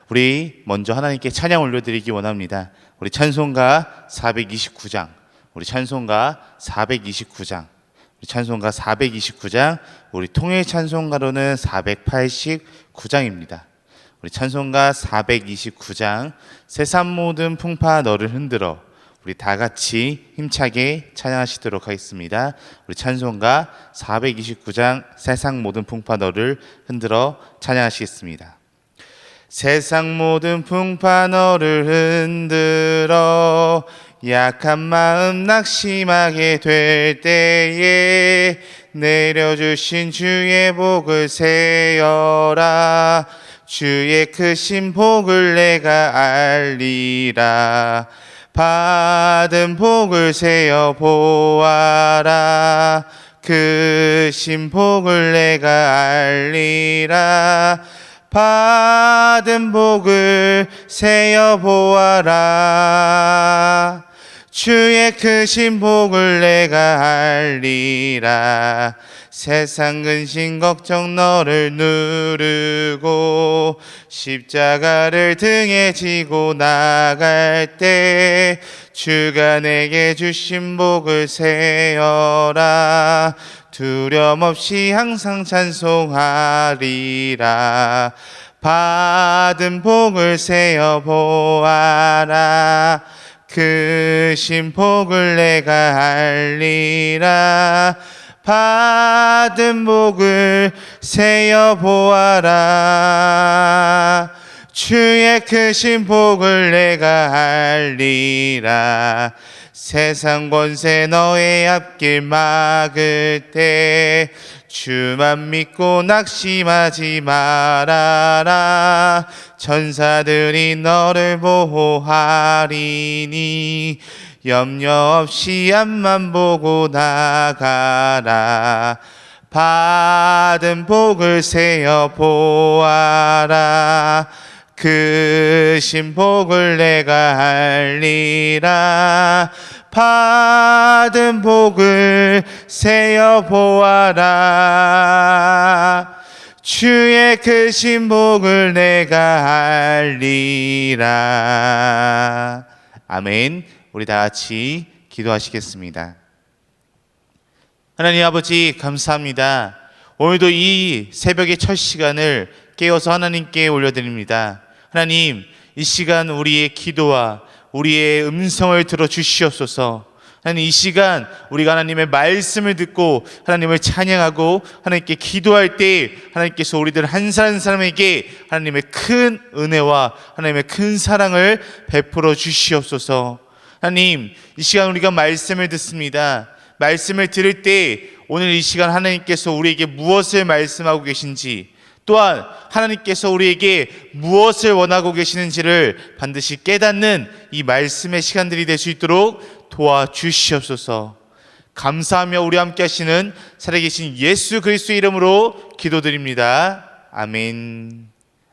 우리 먼저 하나님께 찬양 올려드리기 원합니다. 우리 찬송가 429장, 우리 찬송가 429장, 우리 찬송가 429장, 우리 통일 찬송가로는 489장입니다. 우리 찬송가 429장, 세상 모든 풍파 너를 흔들어, 우리 다 같이 힘차게 찬양하시도록 하겠습니다. 우리 찬송가 429장, 세상 모든 풍파 너를 흔들어 찬양하시겠습니다. 세상 모든 풍파 너를 흔들어 약한 마음 낙심하게 될 때에 내려주신 주의 복을 세어라. 주의 크신 복을 내가 알리라. 받은 복을 세어 보아라. 크신 복을 내가 알리라. 받은 복을 세어 보아라. 주의 크신 복을 내가 알리라. 세상 근심 걱정 너를 누르고 십자가를 등에 지고 나갈 때 주가 내게 주신 복을 세어라. 두려움 없이 항상 찬송하리라. 받은 복을 세어 보아라. 크신 복을 내가 알리라. 받은 복을 세어 보아라. 주의 크신 복을 내가 알리라. 세상 권세 너의 앞길 막을 때 주만 믿고 낙심하지 말아라. 천사들이 너를 보호하리니 염려 없이 앞만 보고 나가라. 받은 복을 세어 보아라. 크신 복을 내가 알리라. 받은 복을 세어 보아라. 주의 크신 복을 내가 알리라. 아멘. 우리 다 같이 기도하시겠습니다. 하나님 아버지 감사합니다. 오늘도 이 새벽의 첫 시간을 깨어서 하나님께 올려드립니다. 하나님, 이 시간 우리의 기도와 우리의 음성을 들어주시옵소서. 하나님, 이 시간 우리가 하나님의 말씀을 듣고 하나님을 찬양하고 하나님께 기도할 때 하나님께서 우리들 한 사람 한 사람에게 하나님의 큰 은혜와 하나님의 큰 사랑을 베풀어 주시옵소서. 하나님, 이 시간 우리가 말씀을 듣습니다. 말씀을 들을 때 오늘 이 시간 하나님께서 우리에게 무엇을 말씀하고 계신지, 또한 하나님께서 우리에게 무엇을 원하고 계시는지를 반드시 깨닫는 이 말씀의 시간들이 될 수 있도록 도와주시옵소서. 감사하며 우리 함께 하시는 살아계신 예수 그리스도의 이름으로 기도드립니다. 아멘.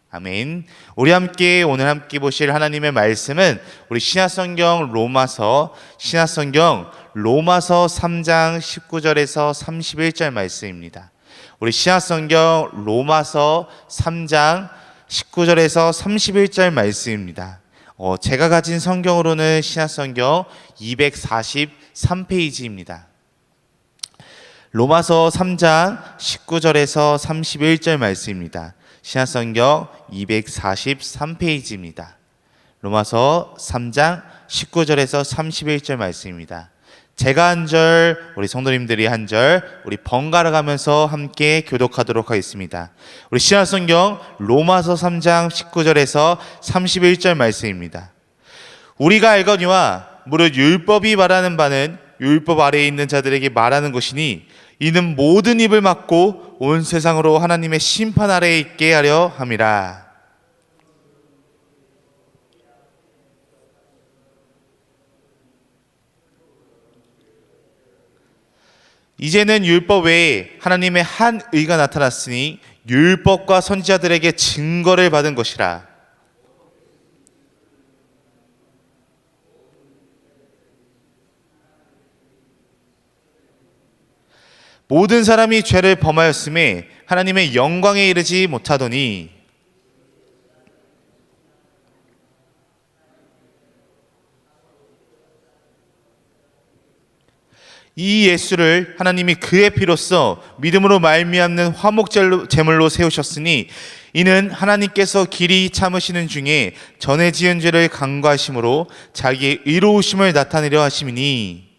아멘. 우리 함께 오늘 함께 보실 하나님의 말씀은 우리 신약성경 로마서 3장 19절에서 31절 말씀입니다. 우리 신약성경 로마서 3장 19절에서 31절 말씀입니다. 제가 가진 성경으로는 신약성경 243페이지입니다. 로마서 3장 19절에서 31절 말씀입니다. 신약성경 243페이지입니다. 로마서 3장 19절에서 31절 말씀입니다. 제가 한 절, 우리 성도님들이 한 절, 우리 번갈아 가면서 함께 교독하도록 하겠습니다. 우리 신약성경 로마서 3장 19절에서 31절 말씀입니다. 우리가 알거니와 무릇 율법이 말하는 바는 율법 아래에 있는 자들에게 말하는 것이니 이는 모든 입을 막고 온 세상으로 하나님의 심판 아래에 있게 하려 함이라. 이제는 율법 외에 하나님의 한 의가 나타났으니 율법과 선지자들에게 증거를 받은 것이라. 모든 사람이 죄를 범하였음에 하나님의 영광에 이르지 못하더니 이 예수를 하나님이 그의 피로써 믿음으로 말미암는 화목 제물로 세우셨으니 이는 하나님께서 길이 참으시는 중에 전에 지은 죄를 간과하심으로 자기의 의로우심을 나타내려 하심이니.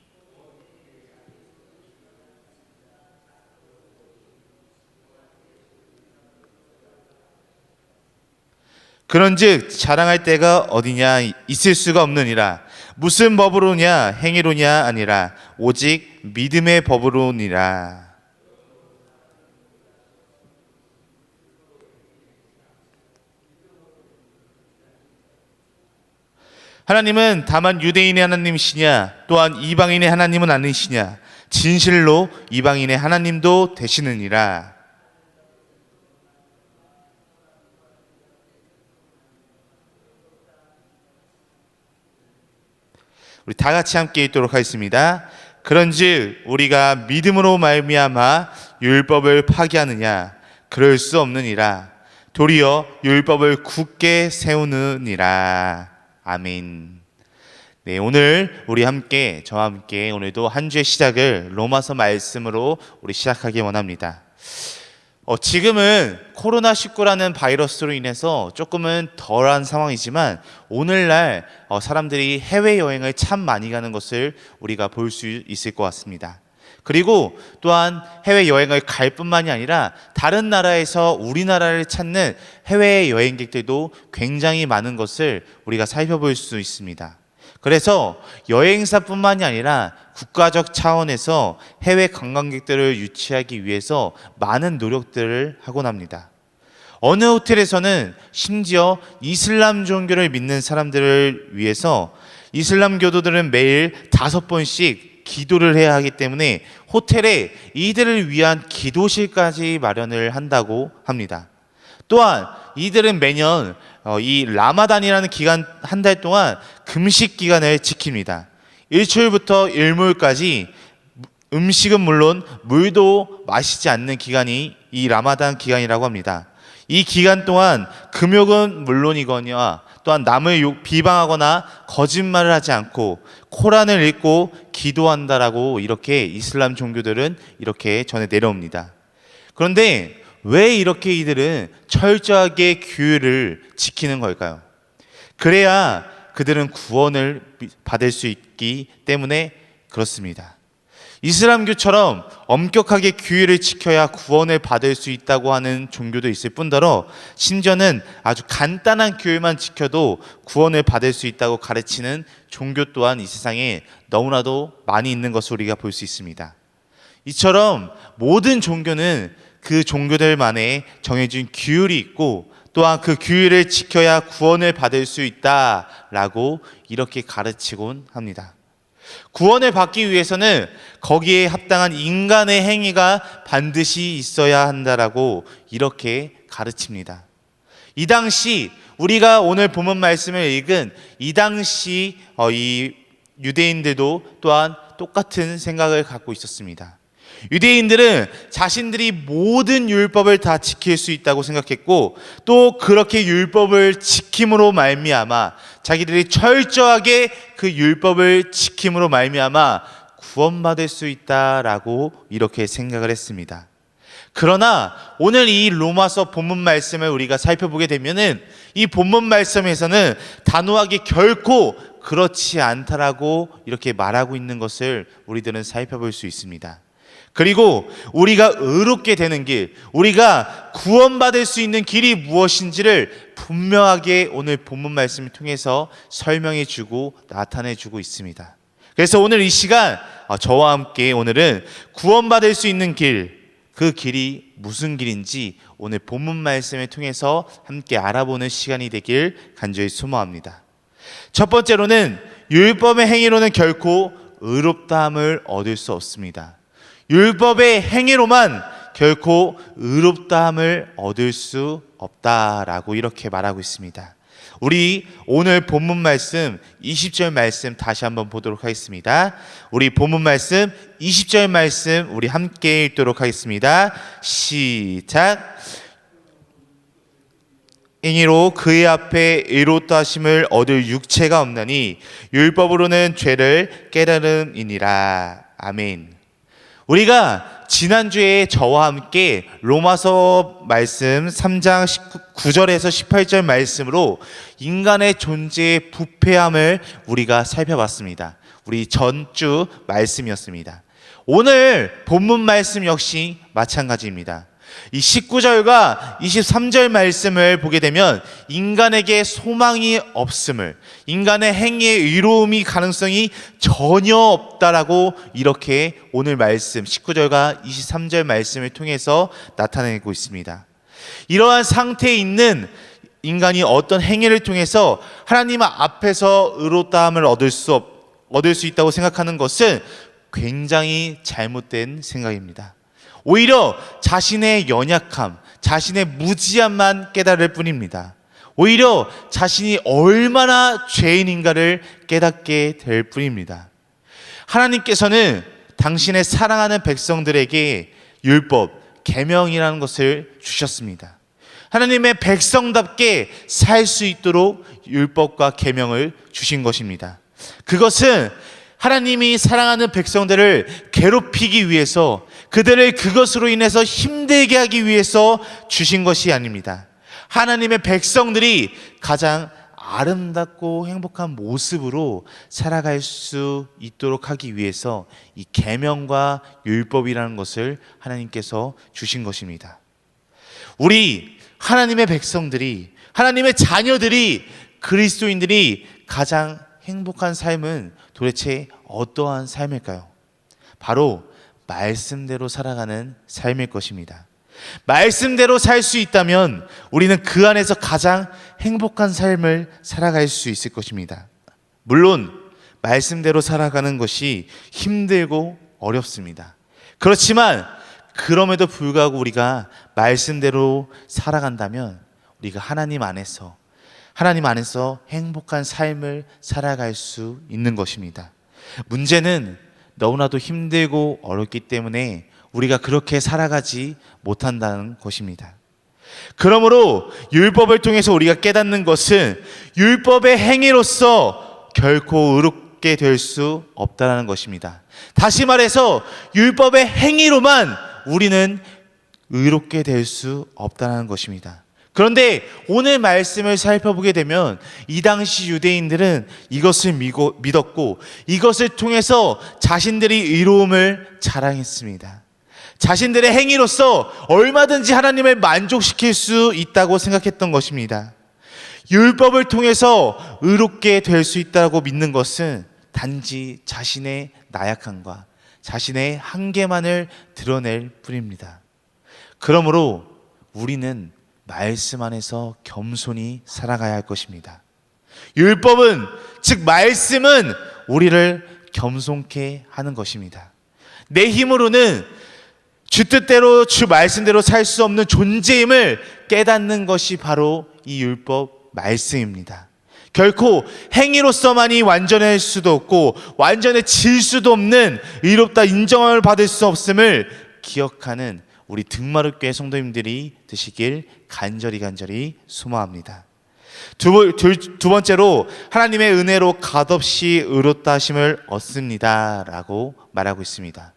그런즉 자랑할 때가 어디냐 있을 수가 없느니라. 무슨 법으로냐 행위로냐 아니라 오직 믿음의 법으로니라. 하나님은 다만 유대인의 하나님이시냐 또한 이방인의 하나님은 아니시냐 진실로 이방인의 하나님도 되시느니라. 우리 다 같이 함께 읽도록 하겠습니다. 그런즉 우리가 믿음으로 말미암아 율법을 파기하느냐 그럴 수 없느니라. 도리어 율법을 굳게 세우느니라. 아멘. 네, 오늘 우리 함께 저와 함께 오늘도 한 주의 시작을 로마서 말씀으로 우리 시작하기 원합니다. 지금은 코로나19라는 바이러스로 인해서 조금은 덜한 상황이지만 오늘날 사람들이 해외여행을 참 많이 가는 것을 우리가 볼 수 있을 것 같습니다. 그리고 또한 해외여행을 갈 뿐만이 아니라 다른 나라에서 우리나라를 찾는 해외 여행객들도 굉장히 많은 것을 우리가 살펴볼 수 있습니다. 그래서 여행사뿐만이 아니라 국가적 차원에서 해외 관광객들을 유치하기 위해서 많은 노력들을 하곤 합니다. 어느 호텔에서는 심지어 이슬람 종교를 믿는 사람들을 위해서 이슬람 교도들은 매일 5번씩 기도를 해야 하기 때문에 호텔에 이들을 위한 기도실까지 마련을 한다고 합니다. 또한 이들은 매년 이 라마단이라는 기간 한 달 동안 금식 기간을 지킵니다. 일초일부터 일몰까지 음식은 물론 물도 마시지 않는 기간이 이 라마단 기간이라고 합니다. 이 기간 동안 금욕은 물론이거니와 또한 남을 비방하거나 거짓말을 하지 않고 코란을 읽고 기도한다라고 이렇게 이슬람 종교들은 이렇게 전해 내려옵니다. 그런데 왜 이렇게 이들은 철저하게 규율을 지키는 걸까요? 그래야 그들은 구원을 받을 수 있기 때문에 그렇습니다. 이슬람교처럼 엄격하게 규율을 지켜야 구원을 받을 수 있다고 하는 종교도 있을 뿐더러 심지어는 아주 간단한 규율만 지켜도 구원을 받을 수 있다고 가르치는 종교 또한 이 세상에 너무나도 많이 있는 것을 우리가 볼 수 있습니다. 이처럼 모든 종교는 그 종교들만의 정해진 규율이 있고 또한 그 규율을 지켜야 구원을 받을 수 있다라고 이렇게 가르치곤 합니다. 구원을 받기 위해서는 거기에 합당한 인간의 행위가 반드시 있어야 한다라고 이렇게 가르칩니다. 이 당시 우리가 오늘 본문 말씀을 읽은 이 당시 이 유대인들도 또한 똑같은 생각을 갖고 있었습니다. 유대인들은 자신들이 모든 율법을 다 지킬 수 있다고 생각했고 또 그렇게 율법을 지킴으로 말미암아 자기들이 철저하게 그 율법을 지킴으로 말미암아 구원받을 수 있다라고 이렇게 생각을 했습니다. 그러나 오늘 이 로마서 본문 말씀을 우리가 살펴보게 되면은 이 본문 말씀에서는 단호하게 결코 그렇지 않다라고 이렇게 말하고 있는 것을 우리들은 살펴볼 수 있습니다. 그리고 우리가 의롭게 되는 길, 우리가 구원받을 수 있는 길이 무엇인지를 분명하게 오늘 본문 말씀을 통해서 설명해 주고 나타내 주고 있습니다. 그래서 오늘 이 시간 저와 함께 오늘은 구원받을 수 있는 길, 그 길이 무슨 길인지 오늘 본문 말씀을 통해서 함께 알아보는 시간이 되길 간절히 소망합니다. 첫 번째로는 율법의 행위로는 결코 의롭다함을 얻을 수 없습니다. 율법의 행위로만 결코 의롭다함을 얻을 수 없다라고 이렇게 말하고 있습니다. 우리 오늘 본문 말씀 20절 말씀 다시 한번 보도록 하겠습니다. 우리 본문 말씀 20절 말씀 우리 함께 읽도록 하겠습니다. 시작. 행위로 그의 앞에 의롭다 하심을 얻을 육체가 없나니 율법으로는 죄를 깨달음이니라. 아멘. 우리가 지난주에 저와 함께 로마서 말씀 3장 9절에서 18절 말씀으로 인간의 존재의 부패함을 우리가 살펴봤습니다. 우리 전주 말씀이었습니다. 오늘 본문 말씀 역시 마찬가지입니다. 이 19절과 23절 말씀을 보게 되면 인간에게 소망이 없음을, 인간의 행위의 의로움이 가능성이 전혀 없다라고 이렇게 오늘 말씀 19절과 23절 말씀을 통해서 나타내고 있습니다. 이러한 상태에 있는 인간이 어떤 행위를 통해서 하나님 앞에서 의롭다함을 얻을 수 있다고 생각하는 것은 굉장히 잘못된 생각입니다. 오히려 자신의 연약함, 자신의 무지함만 깨달을 뿐입니다. 오히려 자신이 얼마나 죄인인가를 깨닫게 될 뿐입니다. 하나님께서는 당신의 사랑하는 백성들에게 율법, 계명이라는 것을 주셨습니다. 하나님의 백성답게 살 수 있도록 율법과 계명을 주신 것입니다. 그것은 하나님이 사랑하는 백성들을 괴롭히기 위해서, 그들을 그것으로 인해서 힘들게 하기 위해서 주신 것이 아닙니다. 하나님의 백성들이 가장 아름답고 행복한 모습으로 살아갈 수 있도록 하기 위해서 이 계명과 율법이라는 것을 하나님께서 주신 것입니다. 우리 하나님의 백성들이, 하나님의 자녀들이, 그리스도인들이 가장 행복한 삶은 도대체 어떠한 삶일까요? 바로 말씀대로 살아가는 삶일 것입니다. 말씀대로 살 수 있다면 우리는 그 안에서 가장 행복한 삶을 살아갈 수 있을 것입니다. 물론 말씀대로 살아가는 것이 힘들고 어렵습니다. 그렇지만 그럼에도 불구하고 우리가 말씀대로 살아간다면 우리가 하나님 안에서 행복한 삶을 살아갈 수 있는 것입니다. 문제는 너무나도 힘들고 어렵기 때문에 우리가 그렇게 살아가지 못한다는 것입니다. 그러므로 율법을 통해서 우리가 깨닫는 것은 율법의 행위로서 결코 의롭게 될 수 없다는 것입니다. 다시 말해서 율법의 행위로만 우리는 의롭게 될 수 없다는 것입니다. 그런데 오늘 말씀을 살펴보게 되면 이 당시 유대인들은 이것을 믿었고 이것을 통해서 자신들이 의로움을 자랑했습니다. 자신들의 행위로서 얼마든지 하나님을 만족시킬 수 있다고 생각했던 것입니다. 율법을 통해서 의롭게 될 수 있다고 믿는 것은 단지 자신의 나약함과 자신의 한계만을 드러낼 뿐입니다. 그러므로 우리는 말씀 안에서 겸손히 살아가야 할 것입니다. 율법은, 즉 말씀은 우리를 겸손케 하는 것입니다. 내 힘으로는 주 뜻대로, 주 말씀대로 살 수 없는 존재임을 깨닫는 것이 바로 이 율법 말씀입니다. 결코 행위로서만이 완전할 수도 없고 완전해질 수도 없는 의롭다 인정함을 받을 수 없음을 기억하는 우리 등마룻교회 성도님들이 되시길 간절히 소망합니다. 두 번째로 하나님의 은혜로 값없이 의롭다 하심을 얻습니다 라고 말하고 있습니다.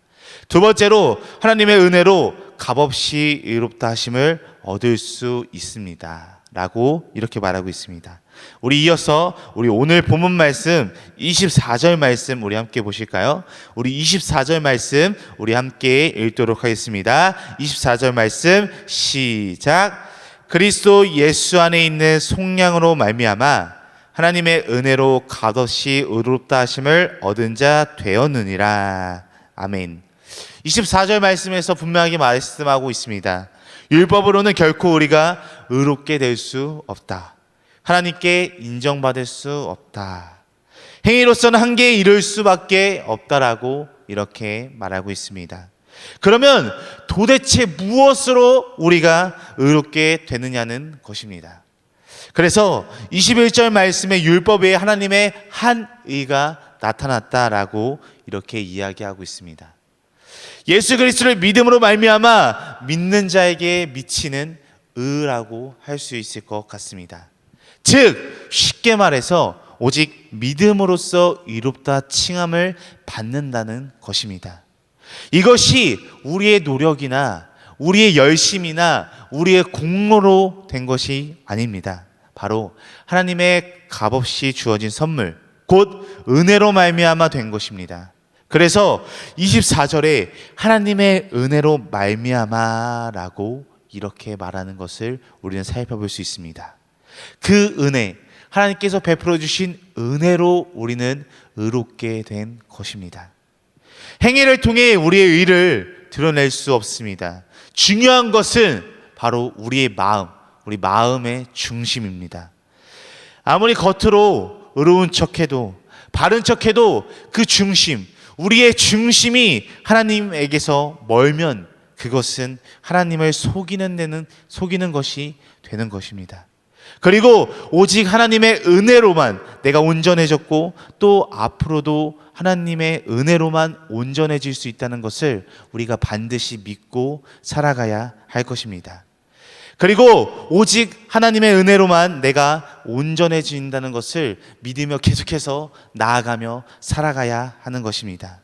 두 번째로 하나님의 은혜로 값없이 의롭다 하심을 얻을 수 있습니다 라고 이렇게 말하고 있습니다. 우리 이어서 우리 오늘 본문 말씀 24절 말씀 우리 함께 보실까요? 우리 24절 말씀 우리 함께 읽도록 하겠습니다. 24절 말씀 시작. 그리스도 예수 안에 있는 속량으로 말미암아 하나님의 은혜로 값없이 의롭다 하심을 얻은 자 되었느니라. 아멘. 24절 말씀에서 분명하게 말씀하고 있습니다. 율법으로는 결코 우리가 의롭게 될 수 없다. 하나님께 인정받을 수 없다. 행위로서는 한계에 이를 수밖에 없다라고 이렇게 말하고 있습니다. 그러면 도대체 무엇으로 우리가 의롭게 되느냐는 것입니다. 그래서 21절 말씀에 율법 외에 하나님의 한 의가 나타났다라고 이렇게 이야기하고 있습니다. 예수 그리스도를 믿음으로 말미암아 믿는 자에게 미치는 의라고 할 수 있을 것 같습니다. 즉 쉽게 말해서 오직 믿음으로써 의롭다 칭함을 받는다는 것입니다. 이것이 우리의 노력이나 우리의 열심이나 우리의 공로로 된 것이 아닙니다. 바로 하나님의 값없이 주어진 선물, 곧 은혜로 말미암아 된 것입니다. 그래서 24절에 하나님의 은혜로 말미암아라고 이렇게 말하는 것을 우리는 살펴볼 수 있습니다. 그 은혜, 하나님께서 베풀어 주신 은혜로 우리는 의롭게 된 것입니다. 행위를 통해 우리의 의를 드러낼 수 없습니다. 중요한 것은 바로 우리의 마음, 우리 마음의 중심입니다. 아무리 겉으로 의로운 척해도, 바른 척해도 그 중심, 우리의 중심이 하나님에게서 멀면 그것은 하나님을 속이는 것이 되는 것입니다. 그리고 오직 하나님의 은혜로만 내가 온전해졌고 또 앞으로도 하나님의 은혜로만 온전해질 수 있다는 것을 우리가 반드시 믿고 살아가야 할 것입니다. 그리고 오직 하나님의 은혜로만 내가 온전해진다는 것을 믿으며 계속해서 나아가며 살아가야 하는 것입니다.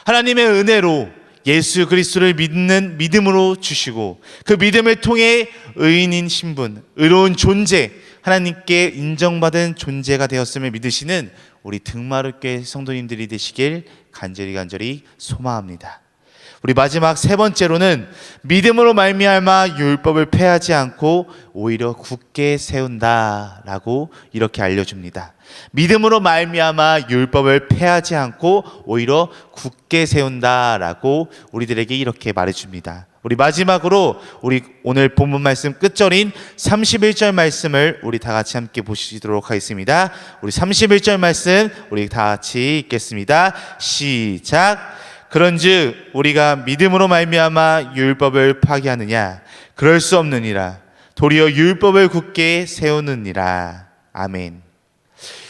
하나님의 은혜로 예수 그리스도를 믿는 믿음으로 주시고 그 믿음을 통해 의인인 신분, 의로운 존재, 하나님께 인정받은 존재가 되었음을 믿으시는 우리 등마룻교회 성도님들이 되시길 간절히 소망합니다. 우리 마지막 세 번째로는 믿음으로 말미암아 율법을 폐하지 않고 오히려 굳게 세운다라고 이렇게 알려줍니다. 믿음으로 말미암아 율법을 폐하지 않고 오히려 굳게 세운다라고 우리들에게 이렇게 말해줍니다. 우리 마지막으로 우리 오늘 본문 말씀 끝절인 31절 말씀을 우리 다 같이 함께 보시도록 하겠습니다. 우리 31절 말씀 우리 다 같이 읽겠습니다. 시작. 그런즉 우리가 믿음으로 말미암아 율법을 파기하느냐? 그럴 수 없느니라. 도리어 율법을 굳게 세우느니라. 아멘.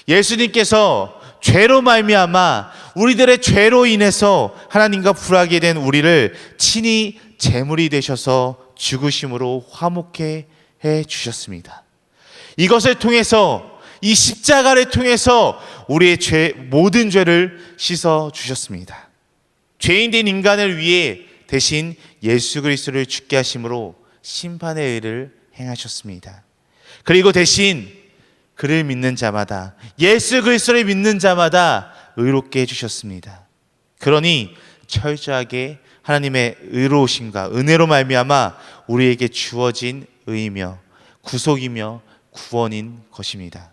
예수님께서 죄로 말미암아 우리들의 죄로 인해서 하나님과 불화하게 된 우리를 친히 제물이 되셔서 죽으심으로 화목해 해 주셨습니다. 이것을 통해서 이 십자가를 통해서 우리의 모든 죄를 씻어 주셨습니다. 죄인된 인간을 위해 대신 예수 그리스도를 죽게 하심으로 심판의 의를 행하셨습니다. 그리고 대신 그를 믿는 자마다, 예수 그리스도를 믿는 자마다 의롭게 해주셨습니다. 그러니 철저하게 하나님의 의로우심과 은혜로 말미암아 우리에게 주어진 의이며 구속이며 구원인 것입니다.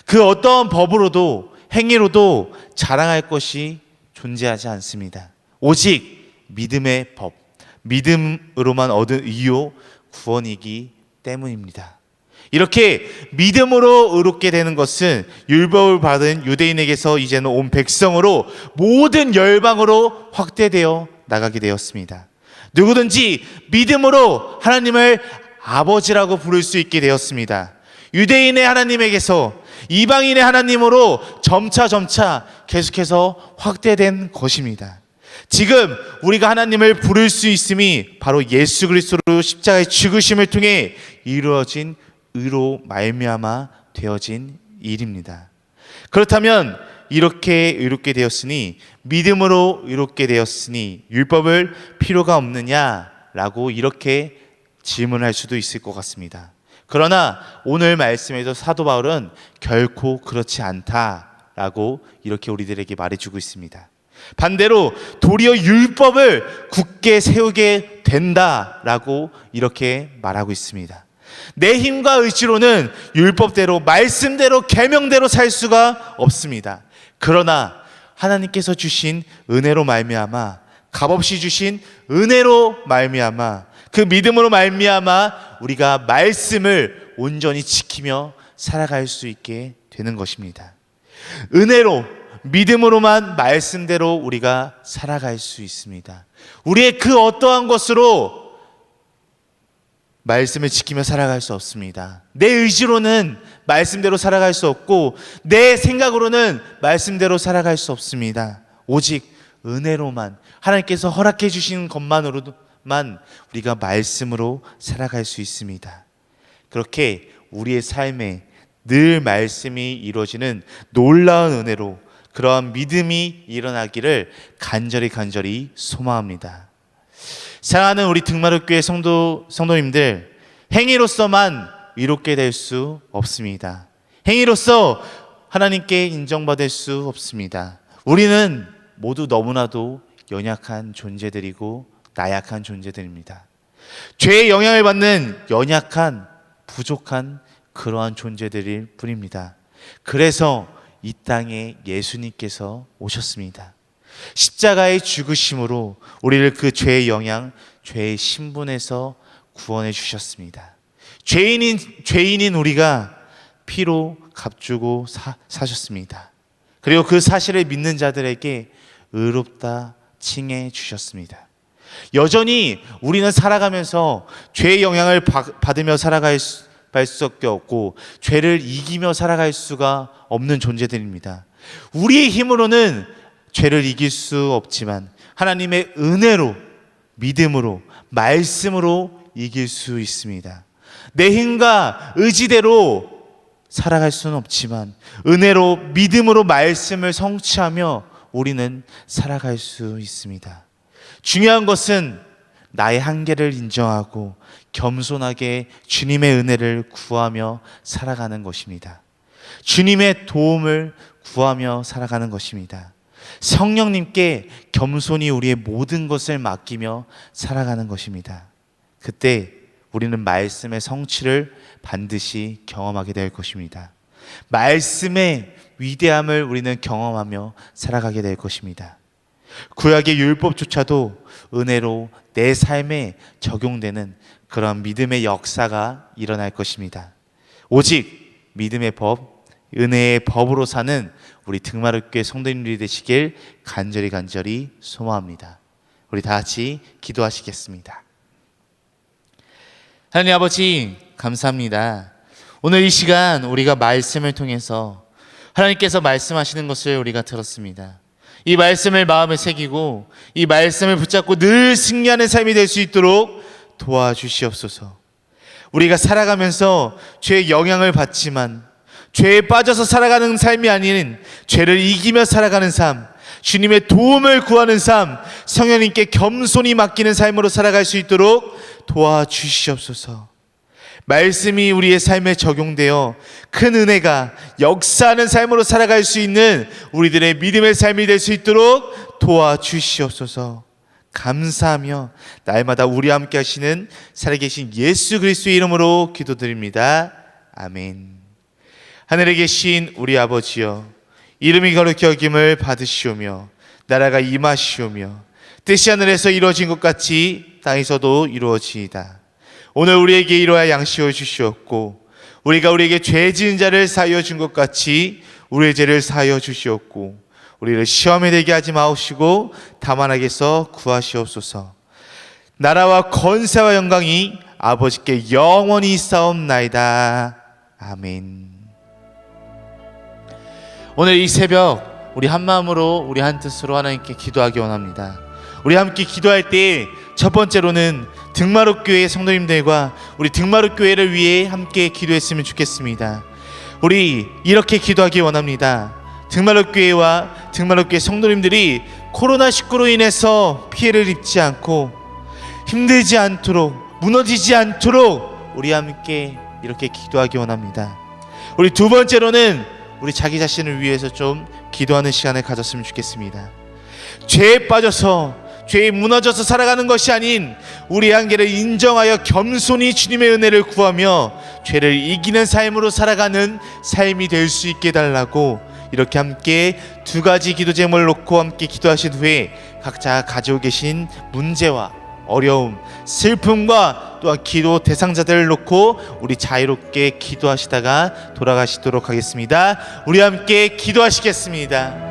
그 어떠한 법으로도 행위로도 자랑할 것이 존재하지 않습니다. 오직 믿음의 법, 믿음으로만 얻은 의요 구원이기 때문입니다. 이렇게 믿음으로 의롭게 되는 것은 율법을 받은 유대인에게서 이제는 온 백성으로 모든 열방으로 확대되어 나가게 되었습니다. 누구든지 믿음으로 하나님을 아버지라고 부를 수 있게 되었습니다. 유대인의 하나님에게서 이방인의 하나님으로 점차 계속해서 확대된 것입니다. 지금 우리가 하나님을 부를 수 있음이 바로 예수 그리스도로 십자가의 죽으심을 통해 이루어진 의로 말미암아 되어진 일입니다. 그렇다면 이렇게 의롭게 되었으니, 믿음으로 의롭게 되었으니 율법을 필요가 없느냐라고 이렇게 질문할 수도 있을 것 같습니다. 그러나 오늘 말씀에서 사도 바울은 결코 그렇지 않다라고 이렇게 우리들에게 말해주고 있습니다. 반대로 도리어 율법을 굳게 세우게 된다라고 이렇게 말하고 있습니다. 내 힘과 의지로는 율법대로, 말씀대로, 계명대로 살 수가 없습니다. 그러나 하나님께서 주신 은혜로 말미암아, 값없이 주신 은혜로 말미암아, 그 믿음으로 말미암아 우리가 말씀을 온전히 지키며 살아갈 수 있게 되는 것입니다. 은혜로, 믿음으로만 말씀대로 우리가 살아갈 수 있습니다. 우리의 그 어떠한 것으로 말씀을 지키며 살아갈 수 없습니다. 내 의지로는 말씀대로 살아갈 수 없고 내 생각으로는 말씀대로 살아갈 수 없습니다. 오직 은혜로만, 하나님께서 허락해 주신 것만으로만 우리가 말씀으로 살아갈 수 있습니다. 그렇게 우리의 삶에 늘 말씀이 이루어지는 놀라운 은혜로 그러한 믿음이 일어나기를 간절히 소망합니다. 사랑하는 우리 등마룻교회 성도님들, 행위로서만 위롭게 될 수 없습니다. 행위로서 하나님께 인정받을 수 없습니다. 우리는 모두 너무나도 연약한 존재들이고 나약한 존재들입니다. 죄의 영향을 받는 연약한, 부족한 그러한 존재들일 뿐입니다. 그래서 이 땅에 예수님께서 오셨습니다. 십자가의 죽으심으로 우리를 그 죄의 영향, 죄의 신분에서 구원해 주셨습니다. 죄인인 우리가 피로 값주고 사셨습니다. 그리고 그 사실을 믿는 자들에게 의롭다 칭해 주셨습니다. 여전히 우리는 살아가면서 죄의 영향을 받으며 살아갈 수밖에 없고 죄를 이기며 살아갈 수가 없는 존재들입니다. 우리의 힘으로는 죄를 이길 수 없지만 하나님의 은혜로, 믿음으로, 말씀으로 이길 수 있습니다. 내 힘과 의지대로 살아갈 수는 없지만 은혜로, 믿음으로 말씀을 성취하며 우리는 살아갈 수 있습니다. 중요한 것은 나의 한계를 인정하고 겸손하게 주님의 은혜를 구하며 살아가는 것입니다. 주님의 도움을 구하며 살아가는 것입니다. 성령님께 겸손히 우리의 모든 것을 맡기며 살아가는 것입니다. 그때 우리는 말씀의 성취를 반드시 경험하게 될 것입니다. 말씀의 위대함을 우리는 경험하며 살아가게 될 것입니다. 구약의 율법조차도 은혜로 내 삶에 적용되는 그런 믿음의 역사가 일어날 것입니다. 오직 믿음의 법, 은혜의 법으로 사는 우리 등마룻교회 성도님들이 되시길 간절히 소망합니다. 우리 다 같이 기도하시겠습니다. 하나님 아버지, 감사합니다. 오늘 이 시간 우리가 말씀을 통해서 하나님께서 말씀하시는 것을 우리가 들었습니다. 이 말씀을 마음에 새기고 이 말씀을 붙잡고 늘 승리하는 삶이 될 수 있도록 도와주시옵소서. 우리가 살아가면서 죄의 영향을 받지만 죄에 빠져서 살아가는 삶이 아닌 죄를 이기며 살아가는 삶, 주님의 도움을 구하는 삶, 성령님께 겸손히 맡기는 삶으로 살아갈 수 있도록 도와주시옵소서. 말씀이 우리의 삶에 적용되어 큰 은혜가 역사하는 삶으로 살아갈 수 있는 우리들의 믿음의 삶이 될 수 있도록 도와주시옵소서. 감사하며 날마다 우리와 함께 하시는 살아계신 예수 그리스도의 이름으로 기도드립니다. 아멘. 하늘에 계신 우리 아버지여, 이름이 거룩히 여김을 받으시오며 나라가 임하시오며 뜻이 하늘에서 이루어진 것 같이 땅에서도 이루어지이다. 오늘 우리에게 이러한 양식을 주시옵고 우리가 우리에게 죄 지은 자를 사하여 준 것 같이 우리의 죄를 사하여 주시옵고 우리를 시험에 들게 하지 마옵시고 다만 악에서 구하시옵소서. 나라와 권세와 영광이 아버지께 영원히 있사옵나이다. 아멘. 오늘 이 새벽 우리 한 마음으로 우리 한 뜻으로 하나님께 기도하기 원합니다. 우리 함께 기도할 때 첫 번째로는 등마룻교회 성도님들과 우리 등마룻교회를 위해 함께 기도했으면 좋겠습니다. 우리 이렇게 기도하기 원합니다. 등마룻교회와 등마룻교회 성도님들이 코로나19로 인해서 피해를 입지 않고 힘들지 않도록, 무너지지 않도록 우리 함께 이렇게 기도하기 원합니다. 우리 두 번째로는 우리 자기 자신을 위해서 좀 기도하는 시간을 가졌으면 좋겠습니다. 죄에 빠져서, 죄에 무너져서 살아가는 것이 아닌 우리의 한계를 인정하여 겸손히 주님의 은혜를 구하며 죄를 이기는 삶으로 살아가는 삶이 될 수 있게 해달라고 이렇게 함께 두 가지 기도 제목을 놓고 함께 기도하신 후에 각자 가지고 계신 문제와 어려움, 슬픔과 또한 기도 대상자들을 놓고 우리 자유롭게 기도하시다가 돌아가시도록 하겠습니다. 우리 함께 기도하시겠습니다.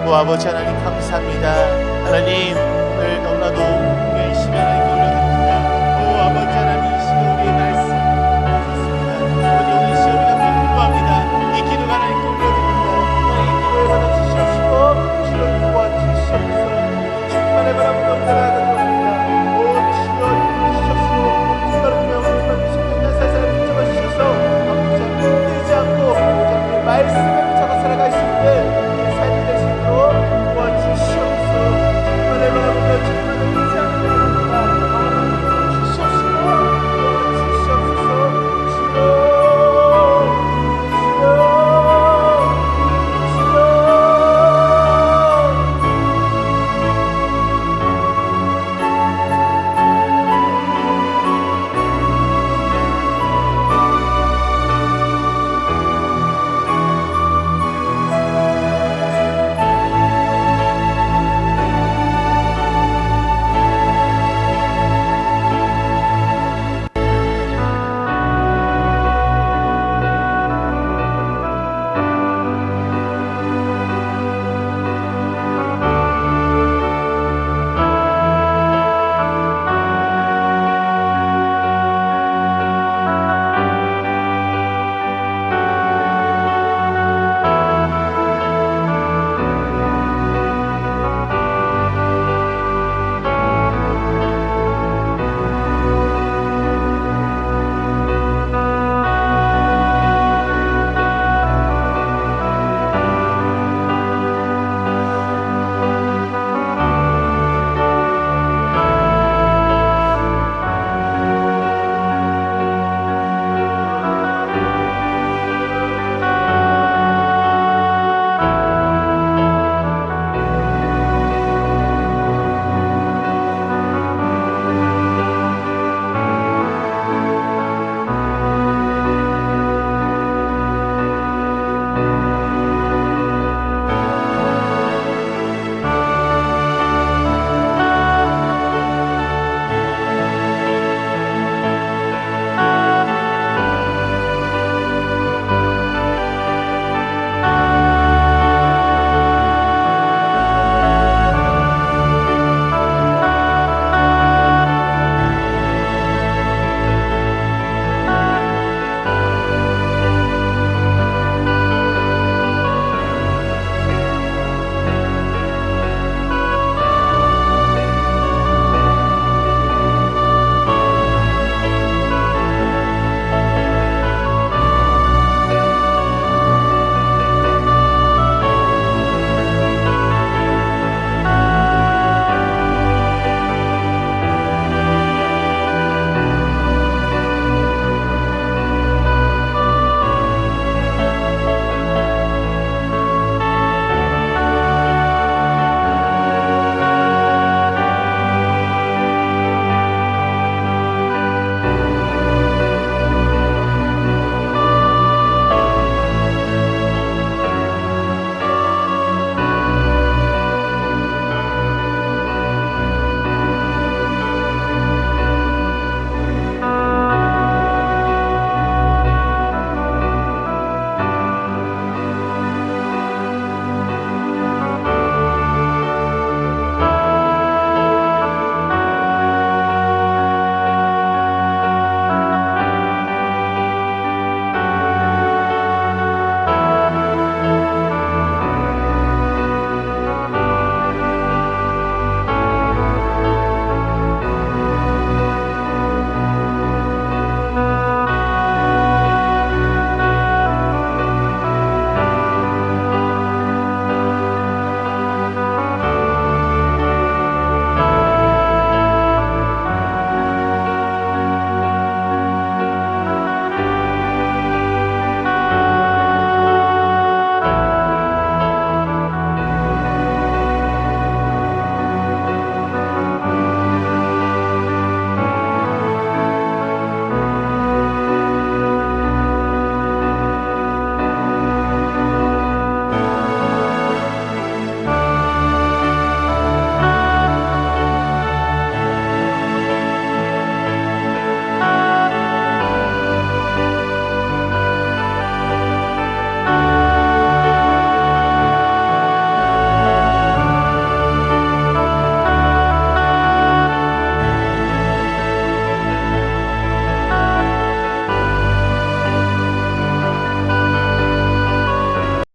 오 아버지 하나님 감사합니다. 하나님 오늘 너무나도 열심히 하나님께 올려드립니다. 오 아버지 하나님 이 시간 우리의 말씀 주셨습니다. 아버지 오늘 이 시간 우리가 기도합니다. 이 기도가 하나님께 올려드립니다. 오늘 이 기도를 받아주시옵시고 주여 도와주시옵소서. 주님만의 바람을 넘나가는 겁니다. 오 주여 주시옵소서. 주님만을 위하여 우리 만 미소된 살살 붙잡아 주셔서 아버지 하나님 말씀을